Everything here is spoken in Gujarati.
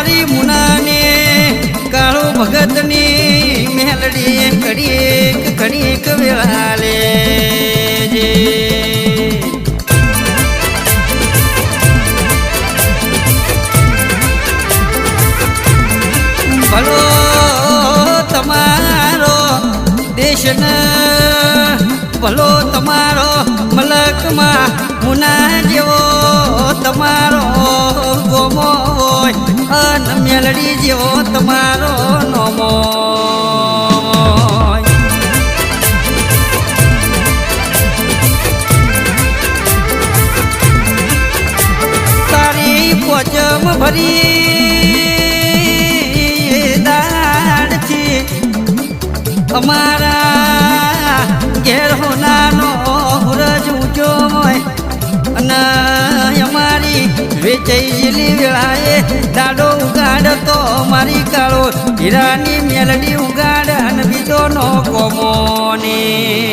મારી મુનાને કાળો ભગતની મેલડી ઘડીક વેળા લેજે ભલો તમારો દેશ ભલો તમારો મલકમાં મુના જેવો તમારો ગોમો હોય અન મેલડી જેવો તમારો નોમો તારી પોચમ ભરી દાડથી અમારા ઘેર હોનાનો હુરજ ઊંચો હોય અને અમારી વેચાઈલી વેળાએ દાડો ઉગાડ તો મારી કાળો હીરાની મેલડી ઉગાડ અને બીજો નો કોમોની